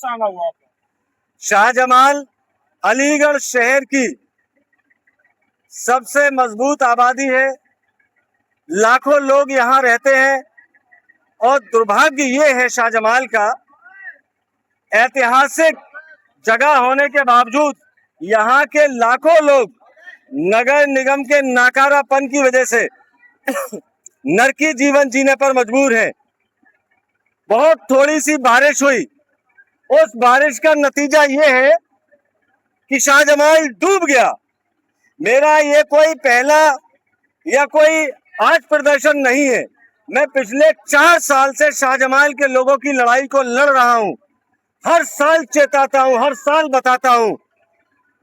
सांगा हुआ आपने? शाहजमाल अलीगढ़ शहर की सबसे मजबूत आबादी है, लाखों लोग यहाँ रहते हैं और दुर्भाग्य ये है शाहजमाल का, ऐतिहासिक जगह होने के बावजूद यहाँ के लाखों लोग नगर निगम के नाकारापन की वजह से नरकी जीवन जीने पर मजबूर हैं। बहुत थोड़ी सी बारिश हुई, उस बारिश का नतीजा ये है कि शाहजमाल डूब गया। मेरा ये कोई पहला या कोई आज प्रदर्शन नहीं है, मैं पिछले 4 साल से शाहजमाल के लोगों की लड़ाई को लड़ रहा हूं। हर साल चेताता हूं, हर साल बताता हूं,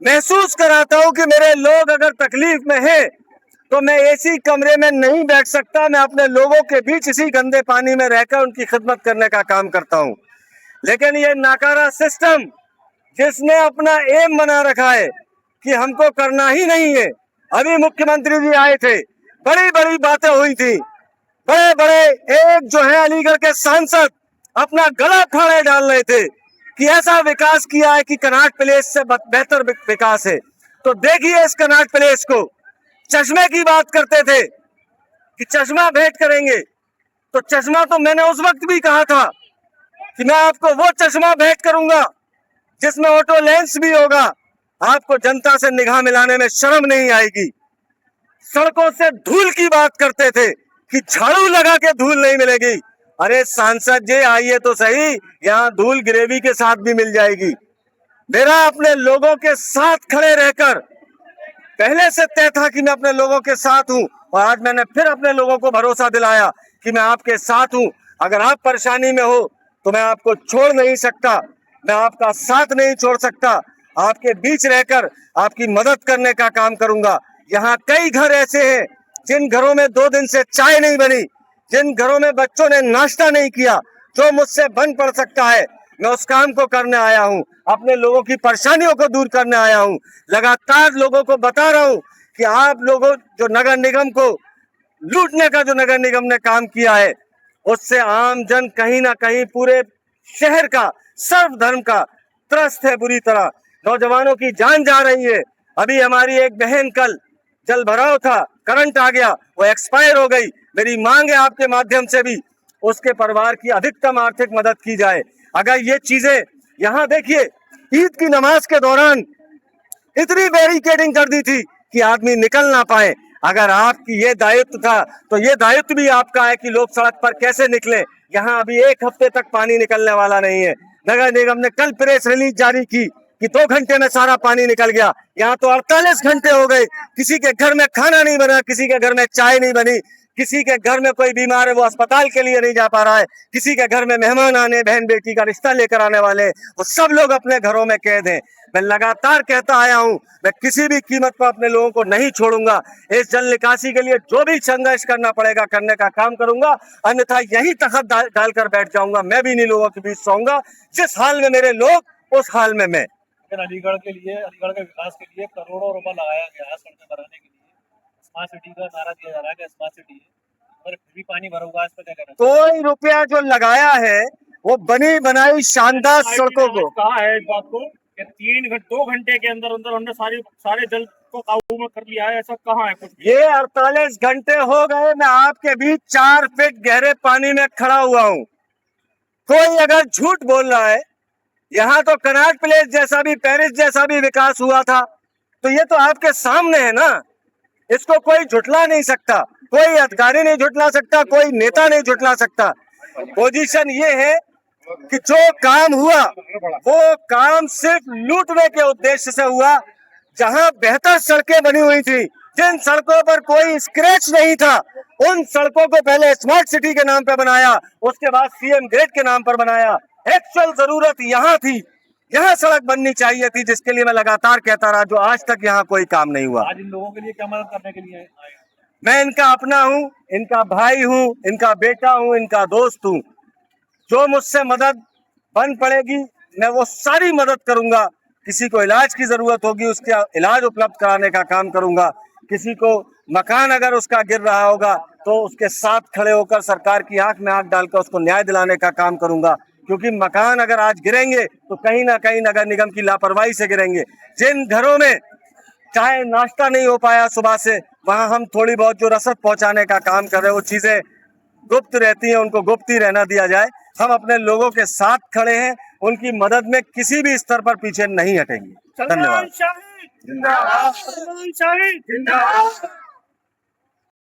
महसूस कराता हूं कि मेरे लोग अगर तकलीफ में हैं तो मैं एसी कमरे में नहीं बैठ सकता, मैं अपने लोगों के बीच इसी गंदे पानी में रहकर उनकी खिदमत करने का काम करता हूं। लेकिन ये नाकारा सिस्टम जिसने अपना एम बना रखा है कि हमको करना ही नहीं है। अभी मुख्यमंत्री जी आए थे, बड़ी बड़ी बातें हुई थी, बड़े बड़े एक जो है अलीगढ़ के सांसद अपना गला फाड़े डाल रहे थे कि ऐसा विकास किया है कि कनॉट प्लेस से बेहतर विकास है। तो देखिए इस कनॉट प्लेस को, चश्मे की बात करते थे कि चश्मा भेंट करेंगे, तो चश्मा तो मैंने उस वक्त भी कहा था कि मैं आपको वो चश्मा भेंट करूंगा जिसमें ऑटो लेंस भी होगा। आपको जनता से निगाह मिलाने में शर्म नहीं आएगी। सड़कों से धूल की बात करते थे कि झाड़ू लगा के धूल नहीं मिलेगी। अरे सांसद जी आइए तो सही, यहाँ धूल ग्रेवी के साथ भी मिल जाएगी। मेरा अपने लोगों के साथ खड़े रहकर पहले से तय था कि मैं अपने लोगों के साथ हूं, और आज मैंने फिर अपने लोगों को भरोसा दिलाया कि मैं आपके साथ हूं। अगर आप परेशानी में हो तो मैं आपको छोड़ नहीं सकता, मैं आपका साथ नहीं छोड़ सकता, आपके बीच रहकर आपकी मदद करने का काम करूंगा। यहाँ कई घर ऐसे हैं जिन घरों में 2 दिन से चाय नहीं बनी, जिन घरों में बच्चों ने नाश्ता नहीं किया। जो मुझसे बन पड़ सकता है मैं उस काम को करने आया हूँ, अपने लोगों की परेशानियों को दूर करने आया हूँ। लगातार लोगों को बता रहा हूँ कि आप लोगों जो नगर निगम को लूटने का जो नगर निगम ने काम किया है, उससे आम जन कहीं ना कहीं पूरे शहर का सर्वधर्म का त्रस्त है बुरी तरह। नौजवानों की जान जा रही है। अभी हमारी एक बहन कल जल भराव था, करंट आ गया, वो एक्सपायर हो गई। मेरी मांग है आपके माध्यम से भी उसके परिवार की अधिकतम आर्थिक मदद की जाए। अगर ये चीजें यहाँ देखिए, ईद की नमाज के दौरान इतनी बैरिकेडिंग कर दी थी कि आदमी निकल ना पाए। अगर आपकी ये दायित्व था तो ये दायित्व भी आपका है कि लोग सड़क पर कैसे निकले। यहाँ अभी 1 हफ्ते तक पानी निकलने वाला नहीं है। नगर निगम ने कल प्रेस रिलीज जारी की कि 2 घंटे में सारा पानी निकल गया। यहाँ तो 48 घंटे हो गए, किसी के घर में खाना नहीं बना, किसी के घर में चाय नहीं बनी, किसी के घर में कोई बीमार है वो अस्पताल के लिए नहीं जा पा रहा है, किसी के घर में मेहमान आने, बहन बेटी का रिश्ता लेकर आने वाले, वो सब लोग अपने घरों में कैद हैं। मैं लगातार कहता आया हूं, मैं किसी भी कीमत पर अपने लोगों को नहीं छोड़ूंगा। इस जल निकासी के लिए जो भी संघर्ष करना पड़ेगा करने का काम करूंगा, अन्यथा यही तख्त डालकर बैठ जाऊंगा। मैं भी नहीं लोगों के बीच सोऊंगा। जिस हाल में मेरे लोग उस हाल में मैं। अलीगढ़ के लिए, अलीगढ़ के विकास के लिए करोड़ों रुपए लगाया गया है सड़कें बनाने के लिए। स्मार्ट सिटी का नारा दिया जा रहा है कि स्मार्ट सिटी है, पर फिर भी पानी भरा हुआ है, इस पर क्या कहना है? कोई रुपया जो लगाया है वो बनी बनाई शानदार सड़कों को कहा है इस बात को कि 2 घंटे के अंदर अंदर हमने सारे जल को काबू में कर लिया है, ऐसा कहाँ है कुछ? ये 48 घंटे हो गए मैं आपके बीच 4 फीट गहरे पानी में खड़ा हुआ हूँ। कोई अगर झूठ बोल रहा है, यहाँ तो कनॉट प्लेस जैसा भी, पेरिस जैसा भी विकास हुआ था, तो ये तो आपके सामने है ना, इसको कोई झुठला नहीं सकता, कोई अधिकारी नहीं झुठला सकता, कोई नेता नहीं झुठला सकता। पोजीशन ये है कि जो काम हुआ वो काम सिर्फ लूटने के उद्देश्य से हुआ। जहां बेहतर सड़कें बनी हुई थी, जिन सड़कों पर कोई स्क्रैच नहीं था, उन सड़कों को पहले स्मार्ट सिटी के नाम पर बनाया, उसके बाद सीएम ग्रेड के नाम पर बनाया। एक्चुअल जरूरत यहाँ थी, यहाँ सड़क बननी चाहिए थी, जिसके लिए मैं लगातार कहता रहा, जो आज तक यहाँ कोई काम नहीं हुआ। आज इन लोगों के लिए क्या मदद करने के लिए आए? मैं इनका अपना हूँ, इनका भाई हूँ, इनका बेटा हूँ, इनका दोस्त हूँ। जो मुझसे मदद बन पड़ेगी मैं वो सारी मदद करूंगा। किसी को इलाज की जरूरत होगी उसका इलाज उपलब्ध कराने का काम करूंगा। किसी को मकान अगर उसका गिर रहा होगा तो उसके साथ खड़े होकर सरकार की आंख में आंख डालकर उसको न्याय दिलाने का काम करूंगा। क्योंकि मकान अगर आज गिरेंगे तो कहीं ना कहीं नगर निगम की लापरवाही से गिरेंगे। जिन घरों में चाहे नाश्ता नहीं हो पाया सुबह से, वहां हम थोड़ी बहुत जो रसद पहुंचाने का काम कर रहे हैं, वो चीजें गुप्त रहती हैं, उनको गुप्त ही रहना दिया जाए। हम अपने लोगों के साथ खड़े हैं, उनकी मदद में किसी भी स्तर पर पीछे नहीं हटेंगे। धन्यवाद। जिंदाबाद।